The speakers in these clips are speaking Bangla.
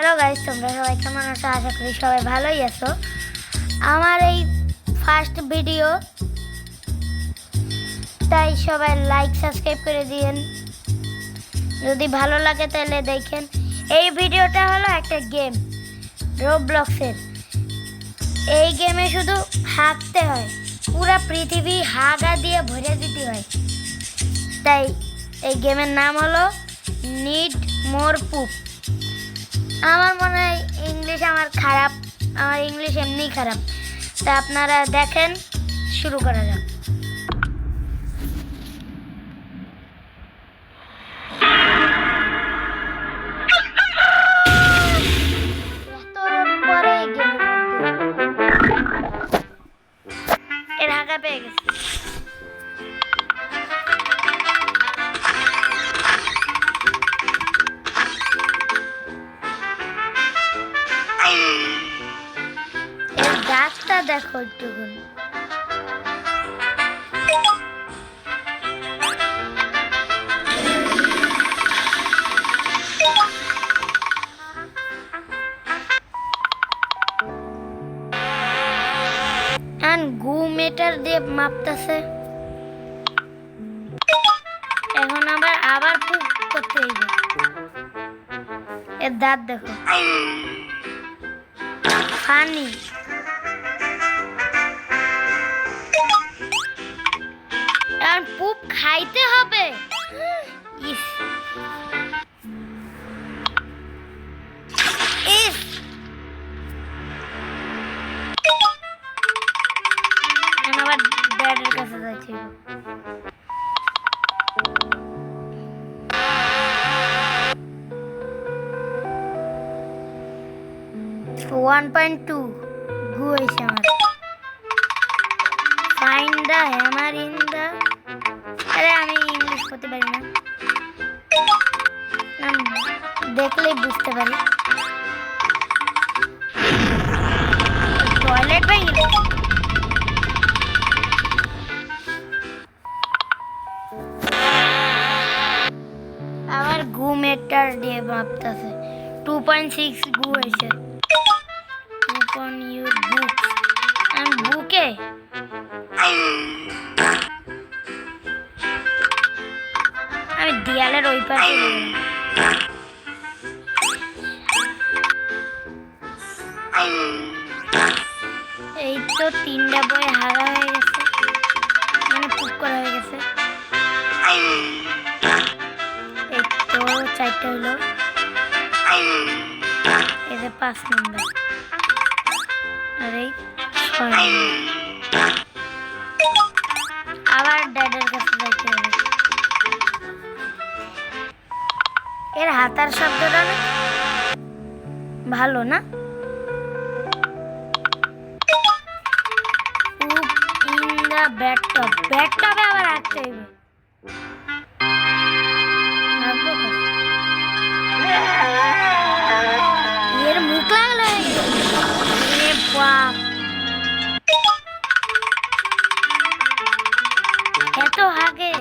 হ্যালো গাইস, তোমরা সবাই কেমন আছো? আশা করি সবাই ভালোই আছো। আমার এই ফার্স্ট ভিডিও, তাই সবাই লাইক সাবস্ক্রাইব করে দিয়েন। যদি ভালো লাগে তাহলে দেখেন। এই ভিডিওটা হলো একটা গেম, রোবলক্সের। এই গেমে শুধু হাঁকতে হয়, পুরা পৃথিবী হাগা দিয়ে ভরে দিতে হয়। তাই এই গেমের নাম হলো নিড মোর পুপ। আমার মনে হয় ইংলিশ আমার খারাপ, আমার ইংলিশ এমনি খারাপ। তা আপনারা দেখেন, শুরু করা যাক। এর হাঁকা পেয়ে গেছে। এর দাঁতটা দেখো একটুখানি। গু মিটার দিয়ে মাপতেছে। এখন আবার পুপ করতে হইবে। এর দাঁত দেখো, ফানি। এখন পুপ খাইতে হবে। ইস ইস, আবার ড্যাডের কাছে যাচ্ছি। 1.2 গু হয়েছে আমার। Find the hammer in the, আরে আমি ইংলিশ করতে পারি না, দেখলেই বুঝতে পারি। টয়লেট ভেঙে গেছে। আমার গু মেটার দিয়ে মাপতেছে। 2.6 গু হয়েছে। on your books and বুকে আমি দেয়ালের ওই পাশে এই তো 3টা বই হারা হয়ে গেছে, মানে পুক করা হয়ে গেছে। এই তো 4টা হলো, এই যে 5 নম্বর, আর এই 6 নম্বর। আবার ড্যাডের কাছে যাইতে হবে। এর হাতার শব্দটা না ভালো না। পুপ ইন দা ব্যাটটব, ব্যাটটবে আবার হাঁটতে হইবে। এর মুখ লাগলো, এ বাপ, এত হাগে।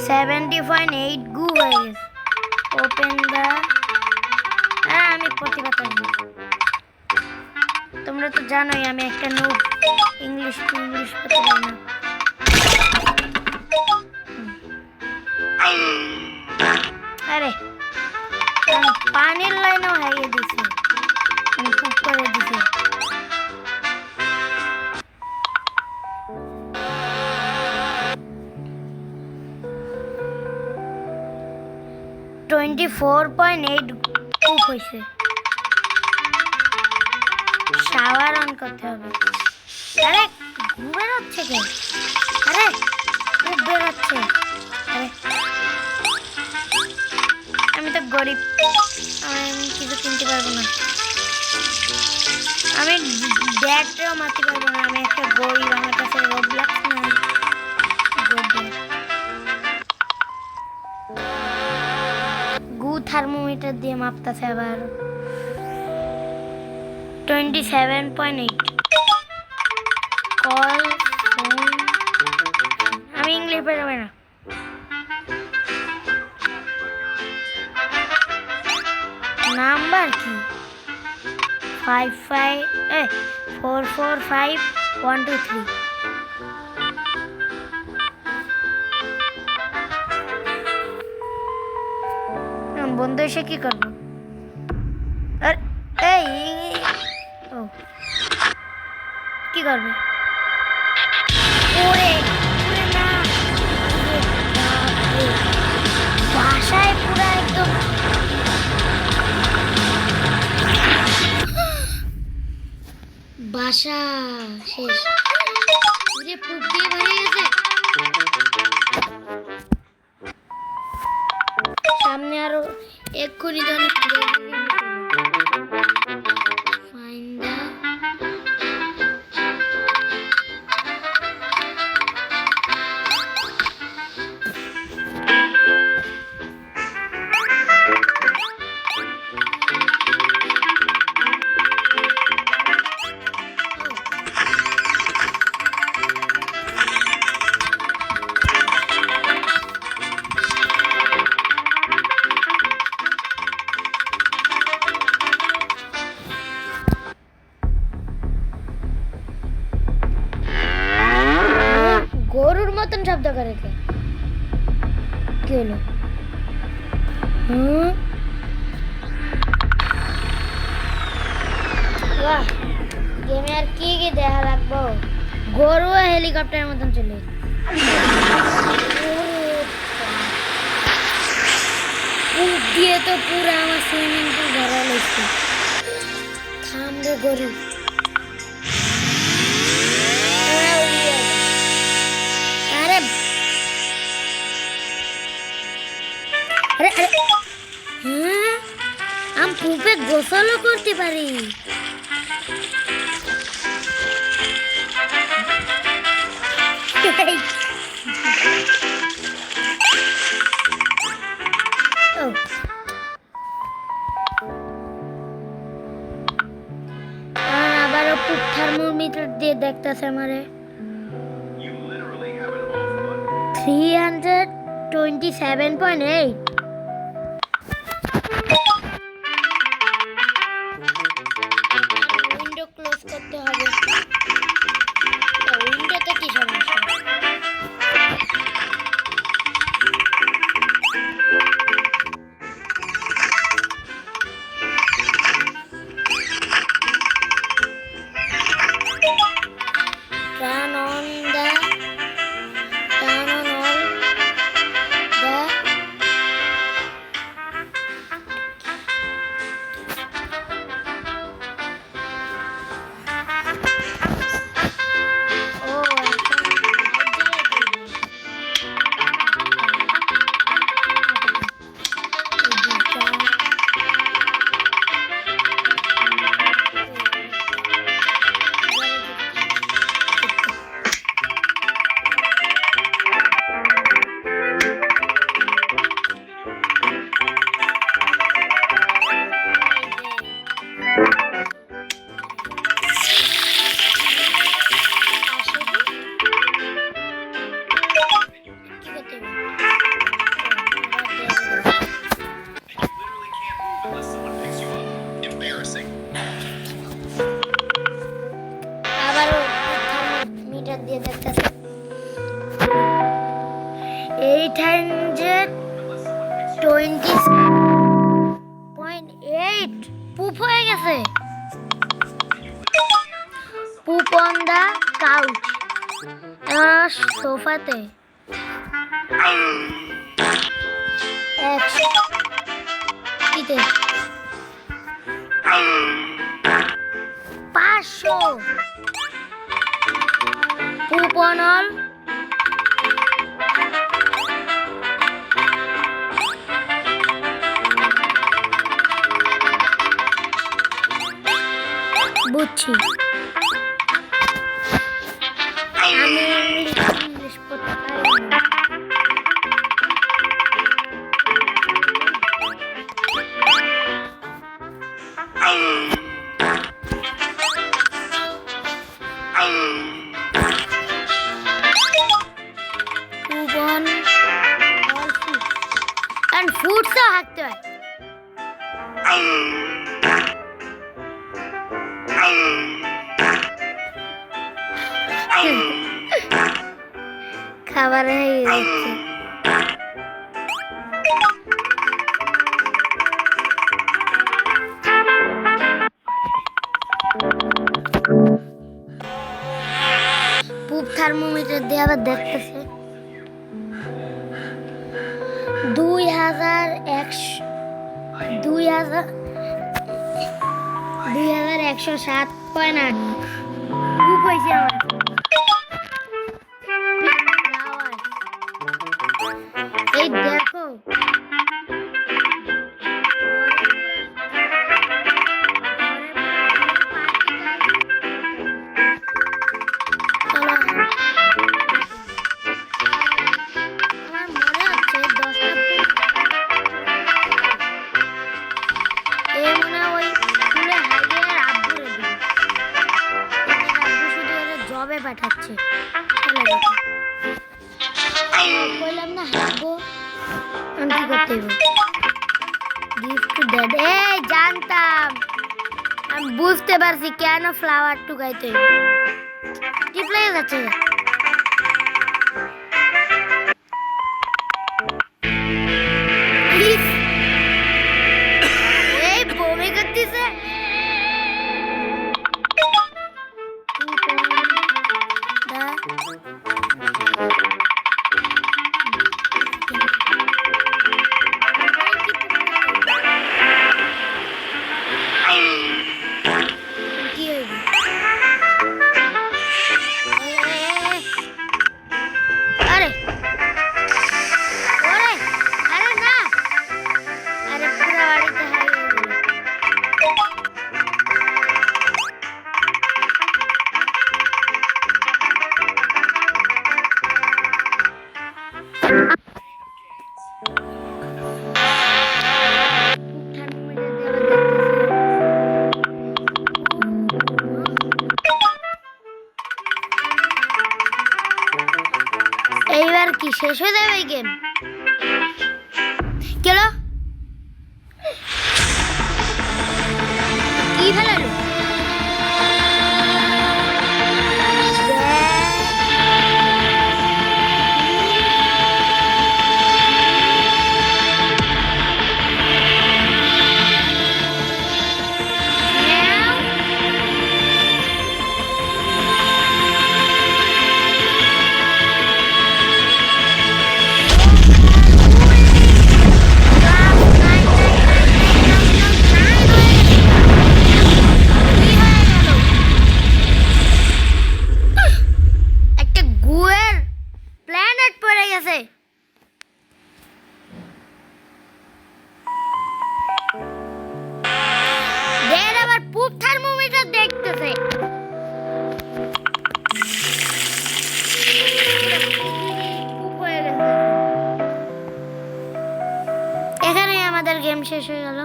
$70.8 গু হয়ে গেছে। ওপেন দা, আমি প্রতিভা করি। তোমরা তো জানোই আমি একটা নুব, ইংলিশ করতে পারি না। আরে পানির লাইনও হারিয়ে দিছে, আমি পুপ করে দিছে। $24.8 পুপ হয়েছে। শাওয়ার অন করতে হবে। আরে ঘু বেরোচ্ছে কে? আরে পুপ বেরোচ্ছে। আরে আমি তো গরিব, আমি কিছু কিনতে পারবো না। আমি ব্যাগটাও মারতে পারবো না, আমি একটা গরিব, আমার কাছে রোবলক্স নাই। গু থার্মোমিটার দিয়ে মাপতেছে আবার। 27.8 পারবে না। নাম্বার কি 445 1 2 3। বন্ধু এসে কি করবো? এই ও কি করবে? ওরে ওরে না, বাসায় পুরো একদম বাসা শেষ। পুরে পুক দিয়ে ভরে গেছে। সামনে আরো এক্ষুনি তো অনেক গরুর মতন শব্দ করে কে? কি হলো? বাহ, গেমে আর কি কি দেখা লাগবো? গরু হেলিকপ্টারের মতন চলে দিয়ে তো পুরো আমার সুইমিং পুল ভরা লাগছে। থাম রে গরু। আরে আরে আরে হ্যাঁ, আমি পুপে গোসলও করতে পারি। আবারও পুপ থার্মোমিটার দিয়ে দেখতেছে আমারে। 327.8। উইন্ডো ক্লোজ করতে হবে। উইন্ডোতে কি সমস্যা? Turn on all the metre দিয়ে দেখতেছে 820.8 পুপ হয়ে গেছে। পুপ অন দা কাউচ, সোফাতে। কিতে 500 পুপ অন অল বুঝছি। আমি ইংলিশ পড়তে পারি না। উঠতেও হাঁটতে হয়। খাবার হয়ে যাচ্ছে। পুপ থার্মোমিটার দিয়ে আবার দেখতেছে 2107.8 পুপ হয়েছে আমার। এই দেখো পাঠাচ্ছে। বললাম না হাগো আমি কি করতে হইব গিফট দেন। এই জানতাম, আমি বুঝতে পারছি কেন ফ্লাওয়ার টুকাইতে হইব। টিপ লেগে যাচ্ছে। এই বমি করতেছে। এইবার কি শেষ হয়ে যাবে এই গেম? কেলো কি ফেলালো? পুপ থার্মোমিটার দেখতেছে। এখানেই আমাদের গেম শেষ হয়ে গেল।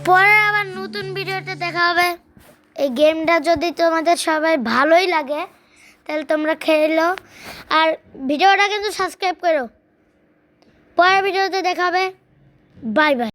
পরে আবার নতুন ভিডিওতে দেখা হবে। এই গেমটা যদি তোমাদের সবাই ভালোই লাগে তাহলে তোমরা খেলো, আর ভিডিওটা কিন্তু সাবস্ক্রাইব করো। পরের ভিডিওতে দেখা হবে। Bye bye.